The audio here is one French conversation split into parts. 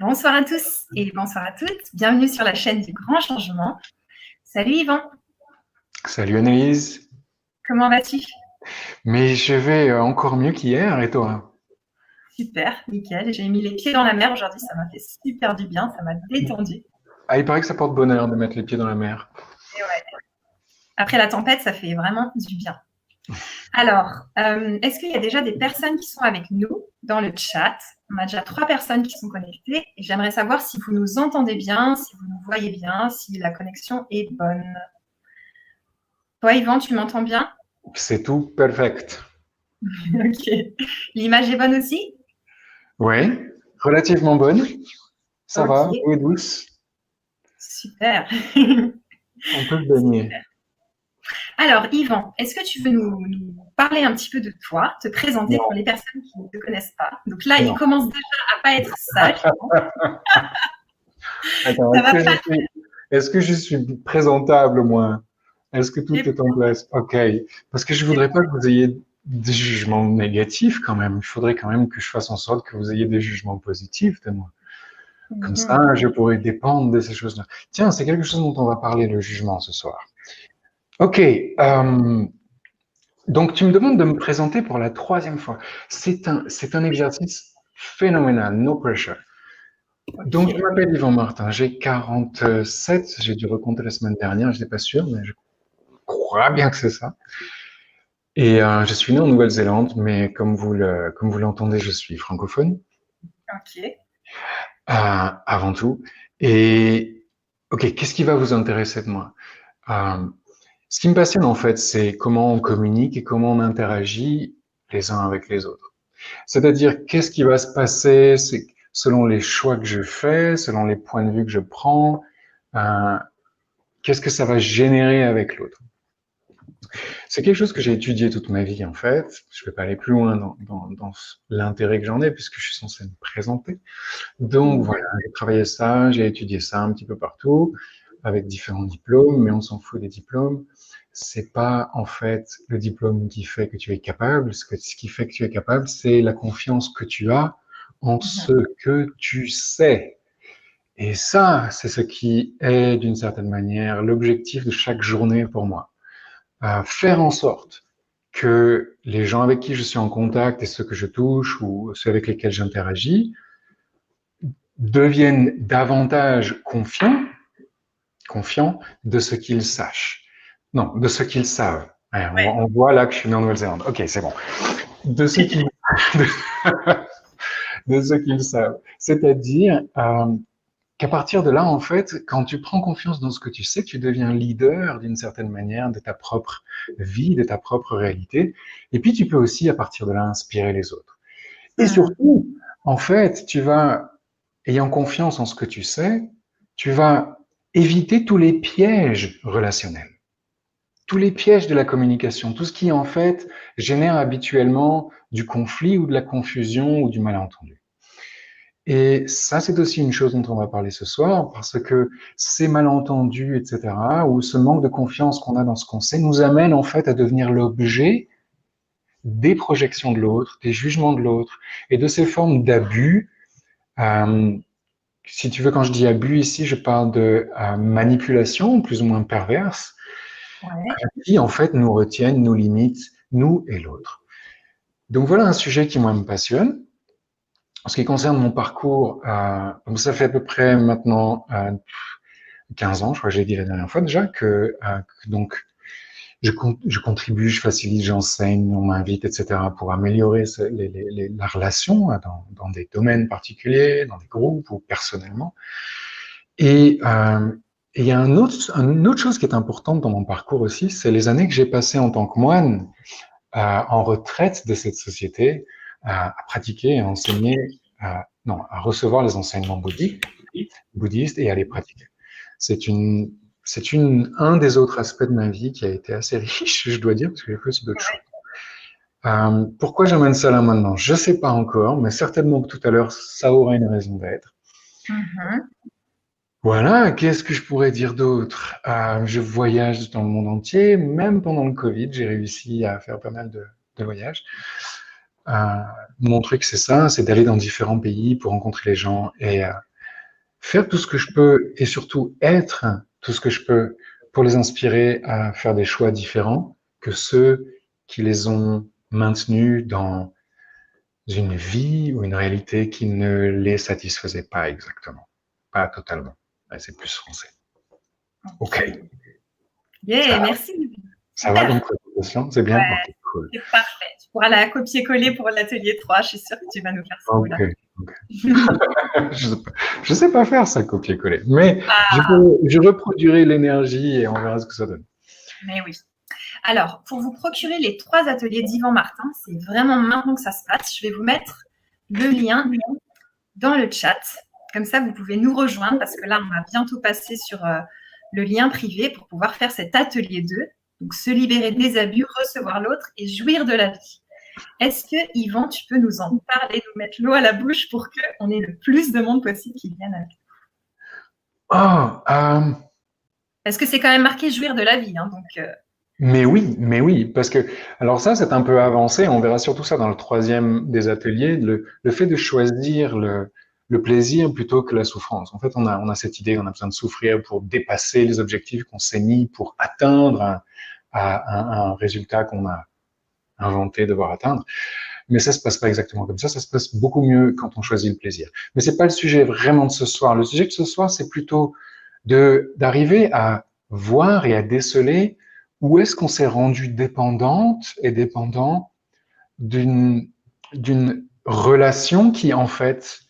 Bonsoir à tous et bonsoir à toutes. Bienvenue sur la chaîne du Grand Changement. Salut Yvan, Salut Anaïs, comment vas-tu? mais je vais encore mieux qu'hier et toi? Super, nickel. J'ai mis les pieds dans la mer aujourd'hui, ça m'a fait super du bien, ça m'a détendu. Ah, il paraît que ça porte bonheur de mettre les pieds dans la mer. Et ouais, après la tempête, ça fait vraiment du bien. Alors, est-ce qu'il y a déjà des personnes qui sont avec nous dans le chat? On a déjà 3 personnes qui sont connectées et j'aimerais savoir si vous nous entendez bien, si vous nous voyez bien, si la connexion est bonne. Toi Yvan, tu m'entends bien? C'est tout perfect. Ok. L'image est bonne aussi? Oui, relativement bonne. Ça Ok, va, l'eau est douce. super. On peut se baigner. Alors, Yvan, est-ce que tu veux nous parler un petit peu de toi, te présenter pour Non, les personnes qui ne te connaissent pas? Donc là, il non. commence déjà à pas être sage. Attends, Ça va pas. est-ce que je suis présentable au moins? Est-ce que tout C'est est en place? Ok. Parce que je c'est voudrais pas que vous ayez des jugements négatifs quand même. Il faudrait quand même que je fasse en sorte que vous ayez des jugements positifs de moi. Comme ça, Mhm. je pourrais dépendre de ces choses-là. Tiens, c'est quelque chose dont on va parler, le jugement, ce soir. Ok, donc tu me demandes de me présenter pour la troisième fois. C'est un exercice phénoménal, no pressure. Donc, je Ok. m'appelle Yvan Martin, j'ai 47, j'ai dû recompter la semaine dernière, je n'étais pas sûr, mais je crois bien que c'est ça. Et je suis né en Nouvelle-Zélande, mais comme vous l'entendez, je suis francophone, Ok. avant tout. Et, ok, qu'est-ce qui va vous intéresser de moi? Euh, Ce qui me passionne en fait, c'est comment on communique et comment on interagit les uns avec les autres. C'est-à-dire, qu'est-ce qui va se passer selon les choix que je fais, selon les points de vue que je prends, euh, qu'est-ce que ça va générer avec l'autre. C'est quelque chose que j'ai étudié toute ma vie en fait. Je ne vais pas aller plus loin dans l'intérêt que j'en ai puisque je suis censé me présenter. Donc Mhm. voilà, j'ai travaillé ça, j'ai étudié ça un petit peu partout avec différents diplômes, mais on s'en fout des diplômes. C'est pas en fait le diplôme qui fait que tu es capable. Ce qui fait que tu es capable, c'est la confiance que tu as en ce Mhm. que tu sais. Et ça, c'est ce qui est d'une certaine manière l'objectif de chaque journée pour moi. Faire en sorte que les gens avec qui je suis en contact et ceux que je touche ou ceux avec lesquels j'interagis deviennent davantage confiants de ce qu'ils sachent. Non, de ce qu'ils savent. Ouais, Ouais. on voit là que je suis né en Nouvelle-Zélande. Ok, c'est bon. De ce qu'ils de ce qu'ils savent. C'est-à-dire qu'à partir de là, en fait, quand tu prends confiance dans ce que tu sais, tu deviens leader d'une certaine manière de ta propre vie, de ta propre réalité. Et puis tu peux aussi, à partir de là, inspirer les autres. Et Mhm. surtout, en fait, ayant confiance en ce que tu sais, tu vas éviter tous les pièges relationnels, tous les pièges de la communication, tout ce qui, en fait, génère habituellement du conflit ou de la confusion ou du malentendu. Et ça, c'est aussi une chose dont on va parler ce soir, parce que ces malentendus, etc., ou ce manque de confiance qu'on a dans ce qu'on sait, nous amène en fait à devenir l'objet des projections de l'autre, des jugements de l'autre, et de ces formes d'abus. Euh, Si tu veux, quand je dis abus ici, je parle de manipulation plus ou moins perverse, Ouais. qui en fait nous retiennent, nous limitent, nous et l'autre. Donc voilà un sujet qui moi me passionne. En ce qui concerne mon parcours, donc ça fait à peu près maintenant 15 ans, je crois que j'ai dit la dernière fois déjà, que donc je contribue, je facilite, j'enseigne, on m'invite, etc., pour améliorer la relation dans des domaines particuliers, dans des groupes ou personnellement. Et il y a une autre chose qui est importante dans mon parcours aussi, c'est les années que j'ai passées en tant que moine en retraite de cette société, à pratiquer et à enseigner, non, à recevoir les enseignements bouddhistes et à les pratiquer. C'est une, un des autres aspects de ma vie qui a été assez riche, je dois dire, parce que j'ai fait aussi d'autres choses. Pourquoi j'amène ça là maintenant? Je sais pas encore, mais certainement que tout à l'heure, ça aura une raison d'être. Mhm. Voilà, qu'est-ce que je pourrais dire d'autre? Je voyage dans le monde entier, même pendant le Covid, j'ai réussi à faire pas mal de voyages. mon truc, c'est ça, c'est d'aller dans différents pays pour rencontrer les gens et faire tout ce que je peux et surtout être tout ce que je peux pour les inspirer à faire des choix différents que ceux qui les ont maintenus dans une vie ou une réalité qui ne les satisfaisait pas exactement, pas totalement. Ouais, c'est plus français. Ok. Yeah, merci. Ça va donc la question, c'est bien. Ouais, okay, cool. C'est parfait. Tu pourras la copier-coller pour l'atelier 3. Je suis sûre que tu vas nous faire ça. Okay. Je sais pas faire ça, copier-coller, mais je reproduirai l'énergie et on verra ce que ça donne. Mais oui. Alors, pour vous procurer les 3 ateliers d'Yvan Martin, c'est vraiment maintenant que ça se passe. Je vais vous mettre le lien dans le chat. Comme ça, vous pouvez nous rejoindre parce que là, on va bientôt passer sur le lien privé pour pouvoir faire cet atelier 2. Donc, se libérer des abus, recevoir l'autre et jouir de la vie. Est-ce que, Yvan, tu peux nous en parler, nous mettre l'eau à la bouche pour qu'on ait le plus de monde possible qui vienne avec nous? Parce que c'est quand même marqué jouir de la vie. Hein, donc, mais oui, parce que, alors ça, c'est un peu avancé, on verra surtout ça dans le 3e des ateliers, le fait de choisir le plaisir plutôt que la souffrance. En fait, on a cette idée qu'on a besoin de souffrir pour dépasser les objectifs qu'on s'est mis, pour atteindre un résultat qu'on a inventé devoir atteindre. Mais ça se passe pas exactement comme ça se passe beaucoup mieux quand on choisit le plaisir. Mais c'est pas le sujet vraiment de ce soir. Le sujet de ce soir, c'est plutôt d'arriver à voir et à déceler où est-ce qu'on s'est rendu dépendante et dépendant d'une relation qui, en fait,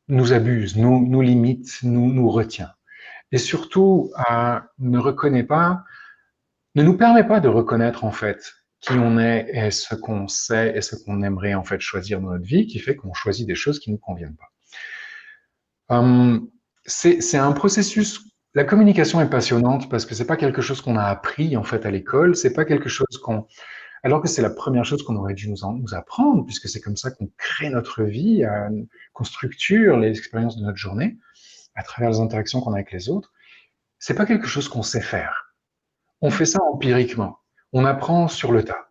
nous abuse, nous limite, nous retient. Et surtout, ne nous permet pas de reconnaître, en fait, qui on est et ce qu'on sait et ce qu'on aimerait, en fait, choisir dans notre vie, qui fait qu'on choisit des choses qui ne nous conviennent pas. C'est un processus. La communication est passionnante parce que c'est pas quelque chose qu'on a appris en fait à l'école, c'est pas quelque chose alors que c'est la première chose qu'on aurait dû nous apprendre puisque c'est comme ça qu'on crée notre vie, qu'on structure les expériences de notre journée à travers les interactions qu'on a avec les autres. C'est pas quelque chose qu'on sait faire. On fait ça empiriquement. On apprend sur le tas.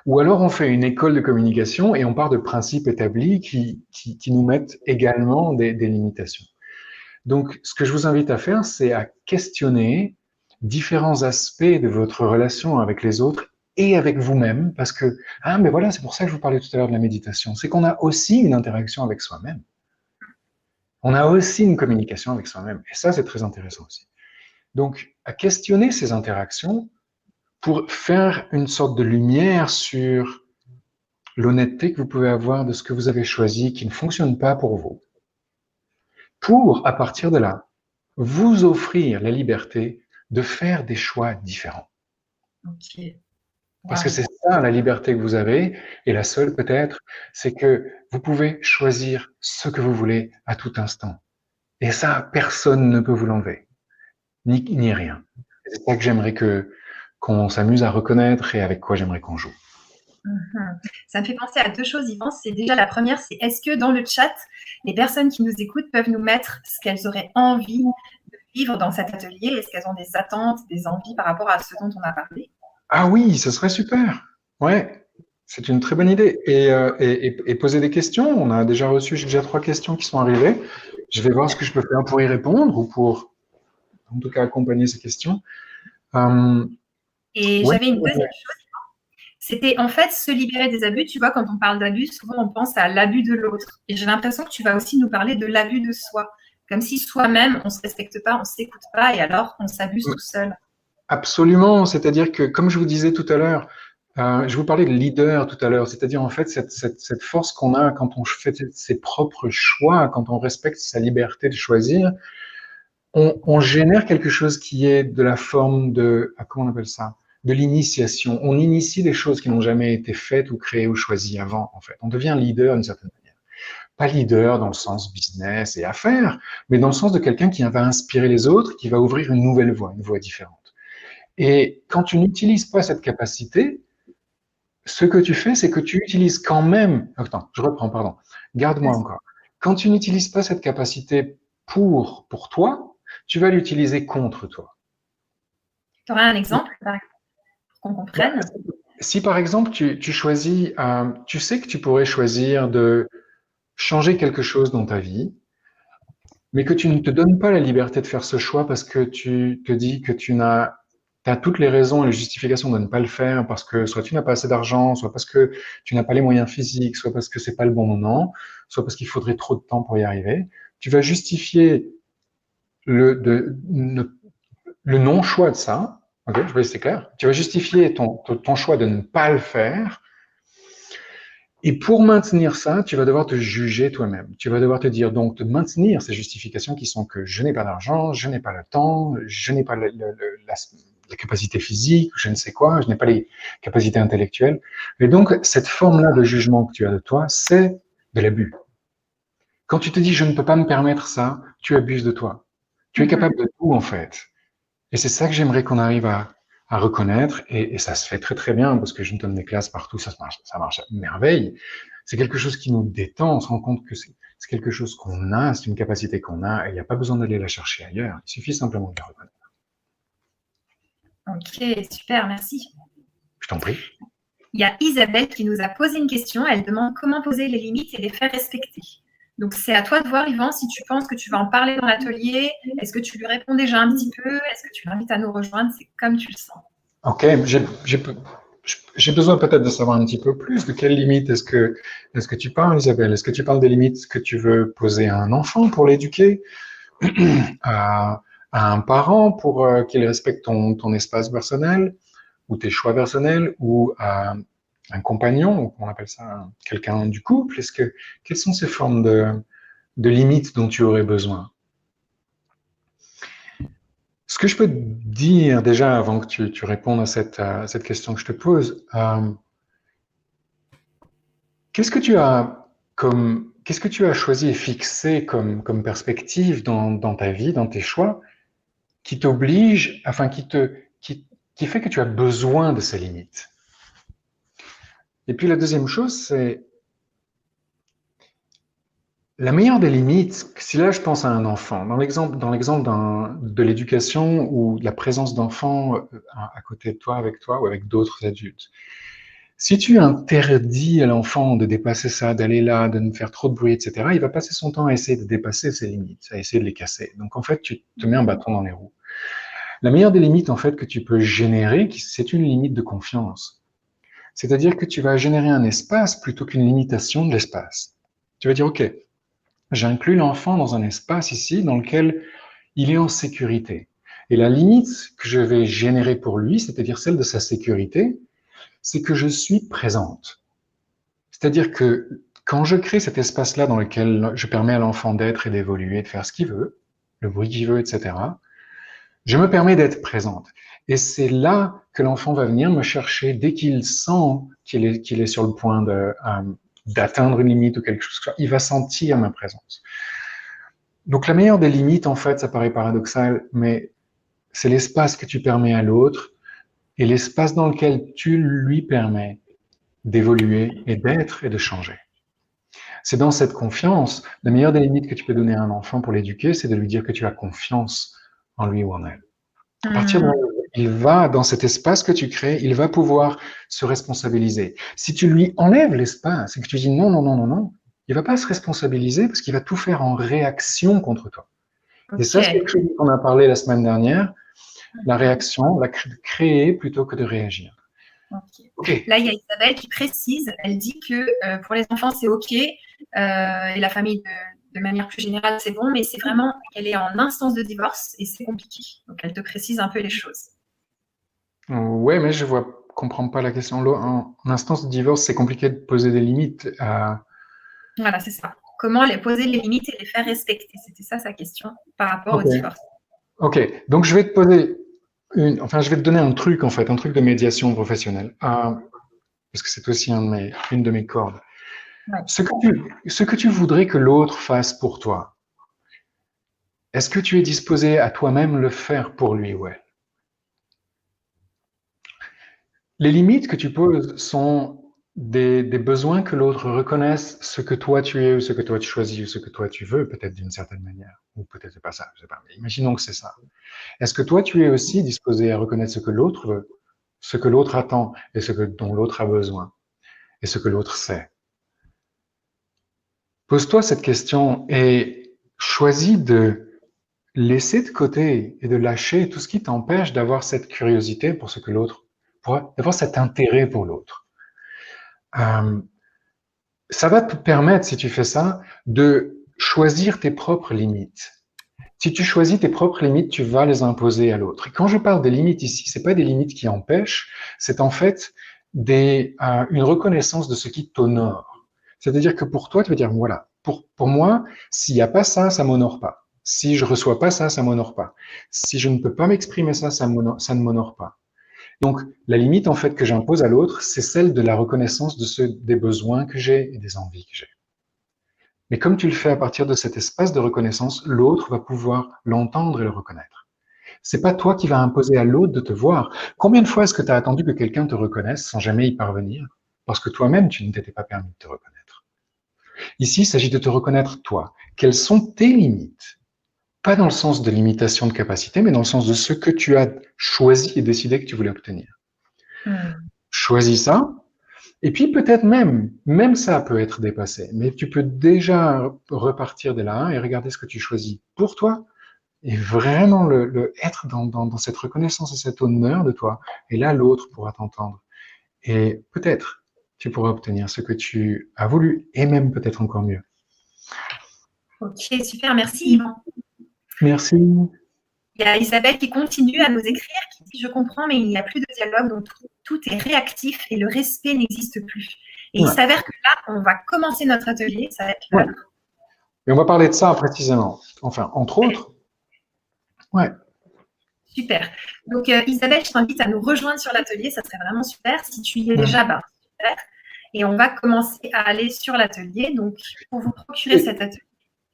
Ou alors on fait une école de communication et on part de principes établis qui nous mettent également des limitations. Donc, ce que je vous invite à faire, c'est à questionner différents aspects de votre relation avec les autres et avec vous-même, parce que, mais voilà, c'est pour ça que je vous parlais tout à l'heure de la méditation, c'est qu'on a aussi une interaction avec soi-même. On a aussi une communication avec soi-même, et ça, c'est très intéressant aussi. Donc, à questionner ces interactions pour faire une sorte de lumière sur l'honnêteté que vous pouvez avoir de ce que vous avez choisi qui ne fonctionne pas pour vous. Pour, à partir de là, vous offrir la liberté de faire des choix différents. Okay. Wow. Parce que c'est ça la liberté que vous avez, et la seule peut-être, c'est que vous pouvez choisir ce que vous voulez à tout instant. Et ça, personne ne peut vous l'enlever, ni rien. C'est ça que j'aimerais qu'on s'amuse à reconnaître et avec quoi j'aimerais qu'on joue. Ça me fait penser à 2 choses, Yvan. C'est déjà la première, c'est est-ce que dans le chat, les personnes qui nous écoutent peuvent nous mettre ce qu'elles auraient envie de vivre dans cet atelier? Est-ce qu'elles ont des attentes, des envies par rapport à ce dont on a parlé? Ah oui, ce serait super. Ouais, c'est une très bonne idée. Et poser des questions. J'ai déjà 3 questions qui sont arrivées. Je vais voir ce que je peux faire pour y répondre ou pour, en tout cas, accompagner ces questions. Et j'avais une deuxième chose. C'était en fait se libérer des abus. Tu vois, quand on parle d'abus, souvent on pense à l'abus de l'autre. Et j'ai l'impression que tu vas aussi nous parler de l'abus de soi. Comme si soi-même, on ne se respecte pas, on ne s'écoute pas et alors on s'abuse tout seul. Absolument. C'est-à-dire que, comme je vous disais tout à l'heure, je vous parlais de leader tout à l'heure, c'est-à-dire en fait cette force qu'on a quand on fait ses propres choix, quand on respecte sa liberté de choisir, on génère quelque chose qui est de la forme de, comment on appelle ça, de l'initiation. On initie des choses qui n'ont jamais été faites ou créées ou choisies avant, en fait. On devient leader d'une certaine manière. Pas leader dans le sens business et affaires, mais dans le sens de quelqu'un qui va inspirer les autres, qui va ouvrir une nouvelle voie, une voie différente. Et quand tu n'utilises pas cette capacité, ce que tu fais, c'est que tu utilises quand même. Attends, je reprends, pardon. Garde-moi encore. Quand tu n'utilises pas cette capacité pour toi, tu vas l'utiliser contre toi. Tu aurais un exemple pour qu'on comprenne? Si par exemple tu choisis, tu sais que tu pourrais choisir de changer quelque chose dans ta vie, mais que tu ne te donnes pas la liberté de faire ce choix parce que tu te dis que t'as toutes les raisons et les justifications de ne pas le faire parce que soit tu n'as pas assez d'argent, soit parce que tu n'as pas les moyens physiques, soit parce que c'est pas le bon moment, soit parce qu'il faudrait trop de temps pour y arriver. Tu vas justifier le non-choix de ça. Ok, je vois si c'est clair. Tu vas justifier ton choix de ne pas le faire. Et pour maintenir ça, tu vas devoir te juger toi-même. Tu vas devoir te dire, donc, de maintenir ces justifications qui sont que je n'ai pas d'argent, je n'ai pas le temps, je n'ai pas la capacité physique, je ne sais quoi, je n'ai pas les capacités intellectuelles. Et donc, cette forme-là de jugement que tu as de toi, c'est de l'abus. Quand tu te dis, je ne peux pas me permettre ça, tu abuses de toi. Tu es capable de tout, en fait. Et c'est ça que j'aimerais qu'on arrive à reconnaître, et ça se fait très très bien, parce que je donne des classes partout, ça marche à merveille. C'est quelque chose qui nous détend, on se rend compte que c'est quelque chose qu'on a, c'est une capacité qu'on a, et il n'y a pas besoin d'aller la chercher ailleurs, il suffit simplement de la reconnaître. Ok, super, merci. Je t'en prie. Il y a Isabelle qui nous a posé une question. Elle demande comment poser les limites et les faire respecter. Donc, c'est à toi de voir, Yvan, si tu penses que tu vas en parler dans l'atelier. Est-ce que tu lui réponds déjà un petit peu? Est-ce que tu l'invites à nous rejoindre? C'est comme tu le sens. Ok, j'ai besoin peut-être de savoir un petit peu plus de quelles limites est-ce que tu parles, Isabelle? Est-ce que tu parles des limites que tu veux poser à un enfant pour l'éduquer, à un parent pour qu'il respecte ton espace personnel ou tes choix personnels, ou à un compagnon, ou on appelle ça quelqu'un du couple? Quelles sont ces formes de limites dont tu aurais besoin? Ce que je peux te dire déjà avant que tu répondes à cette question que je te pose, qu'est-ce que tu as choisi et fixé comme perspective dans ta vie, dans tes choix, qui t'oblige, enfin qui fait que tu as besoin de ces limites? Et puis la deuxième chose, c'est la meilleure des limites. Si là je pense à un enfant, dans l'exemple de l'éducation ou de la présence d'enfants à côté de toi, avec toi ou avec d'autres adultes. Si tu interdis à l'enfant de dépasser ça, d'aller là, de ne faire trop de bruit, etc., il va passer son temps à essayer de dépasser ses limites, à essayer de les casser. Donc en fait, tu te mets un bâton dans les roues. La meilleure des limites, en fait, que tu peux générer, c'est une limite de confiance. C'est-à-dire que tu vas générer un espace plutôt qu'une limitation de l'espace. Tu vas dire, OK, j'inclus l'enfant dans un espace ici dans lequel il est en sécurité. Et la limite que je vais générer pour lui, c'est-à-dire celle de sa sécurité, c'est que je suis présente. C'est-à-dire que quand je crée cet espace-là dans lequel je permets à l'enfant d'être et d'évoluer, de faire ce qu'il veut, le bruit qu'il veut, etc., je me permets d'être présente. Et c'est là que l'enfant va venir me chercher dès qu'il sent qu'il est sur le point d'atteindre une limite ou quelque chose. Il va sentir ma présence. Donc la meilleure des limites, en fait, ça paraît paradoxal, mais c'est l'espace que tu permets à l'autre et l'espace dans lequel tu lui permets d'évoluer et d'être et de changer. C'est dans cette confiance, la meilleure des limites que tu peux donner à un enfant pour l'éduquer, c'est de lui dire que tu as confiance en lui ou en elle. À partir du moment où il va dans cet espace que tu crées, il va pouvoir se responsabiliser. Si tu lui enlèves l'espace et que tu dis non, non, non, non, non, il va pas se responsabiliser parce qu'il va tout faire en réaction contre toi. Et ça, c'est quelque chose dont on a parlé la semaine dernière, la réaction, la créer plutôt que de réagir. Okay. Là, il y a Isabelle qui précise, elle dit que pour les enfants, c'est OK, et la famille, de manière plus générale, c'est bon, mais c'est vraiment qu'elle est en instance de divorce et c'est compliqué. Donc, elle te précise un peu les choses. Ouais, mais je comprends pas la question. En instance de divorce, c'est compliqué de poser des limites. Voilà, c'est ça. Comment poser les limites et les faire respecter? C'était ça sa question par rapport au divorce. Ok, donc je vais te poser je vais te donner un truc en fait, un truc de médiation professionnelle, parce que c'est aussi une de mes cordes. Ouais. Ce que tu voudrais que l'autre fasse pour toi, est-ce que tu es disposé à toi-même le faire pour lui ou elle? Les limites que tu poses sont des besoins que l'autre reconnaisse ce que toi tu es, ou ce que toi tu choisis, ou ce que toi tu veux, peut-être d'une certaine manière, ou peut-être c'est pas ça, je sais pas, mais imaginons que c'est ça. Est-ce que toi tu es aussi disposé à reconnaître ce que l'autre veut, ce que l'autre attend et dont l'autre a besoin et ce que l'autre sait. Pose-toi cette question et choisis de laisser de côté et de lâcher tout ce qui t'empêche d'avoir cette curiosité pour ce que l'autre, d'avoir cet intérêt pour l'autre. Ça va te permettre, si tu fais ça, de choisir tes propres limites. Si tu choisis tes propres limites, tu vas les imposer à l'autre. Et quand je parle des limites ici, c'est pas des limites qui empêchent, c'est en fait une reconnaissance de ce qui t'honore. C'est-à-dire que pour toi, tu vas dire, voilà, pour moi, s'il n'y a pas ça, ça m'honore pas. Si je reçois pas ça, ça m'honore pas. Si je ne peux pas m'exprimer ça, ça ne m'honore pas. Donc, la limite, en fait, que j'impose à l'autre, c'est celle de la reconnaissance des besoins que j'ai et des envies que j'ai. Mais comme tu le fais à partir de cet espace de reconnaissance, l'autre va pouvoir l'entendre et le reconnaître. C'est pas toi qui vas imposer à l'autre de te voir. Combien de fois est-ce que tu as attendu que quelqu'un te reconnaisse sans jamais y parvenir? Parce que toi-même, tu ne t'étais pas permis de te reconnaître. Ici, il s'agit de te reconnaître toi. Quelles sont tes limites? Pas dans le sens de limitation de capacité, mais dans le sens de ce que tu as choisi et décidé que tu voulais obtenir. Choisis ça. Et puis peut-être même ça peut être dépassé, mais tu peux déjà repartir de là et regarder ce que tu choisis pour toi et vraiment être dans cette reconnaissance et cet honneur de toi. Et là, l'autre pourra t'entendre. Et peut-être tu pourras obtenir ce que tu as voulu et même peut-être encore mieux. Ok, super, merci Yvan. Merci. Il y a Isabelle qui continue à nous écrire, qui dit « Je comprends, mais il n'y a plus de dialogue, donc tout est réactif et le respect n'existe plus. » Et il s'avère que là, on va commencer notre atelier, ça va être l'heure. Et on va parler de ça précisément. Enfin, entre autres. Ouais. Super. Donc, Isabelle, je t'invite à nous rejoindre sur l'atelier, ça serait vraiment super. Si tu y es déjà, bah, super. Et on va commencer à aller sur l'atelier. Donc, pour vous procurer cet atelier,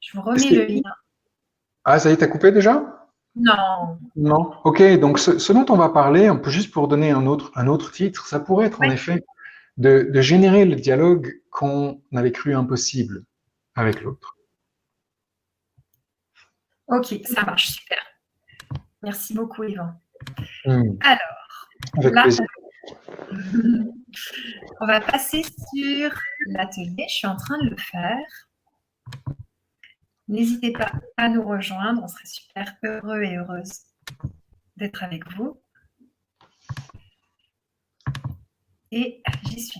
je vous remets le lien. Ah, ça y est, t'as coupé déjà? Non. Non. Ok, donc ce dont on va parler, on peut juste pour donner un autre titre, ça pourrait être en effet de générer le dialogue qu'on avait cru impossible avec l'autre. Ok, ça marche, super. Merci beaucoup, Yvan. Alors, avec là, plaisir. on va passer sur l'atelier. Je suis en train de le faire. N'hésitez pas à nous rejoindre. On serait super heureux et heureuse d'être avec vous. Et j'y suis.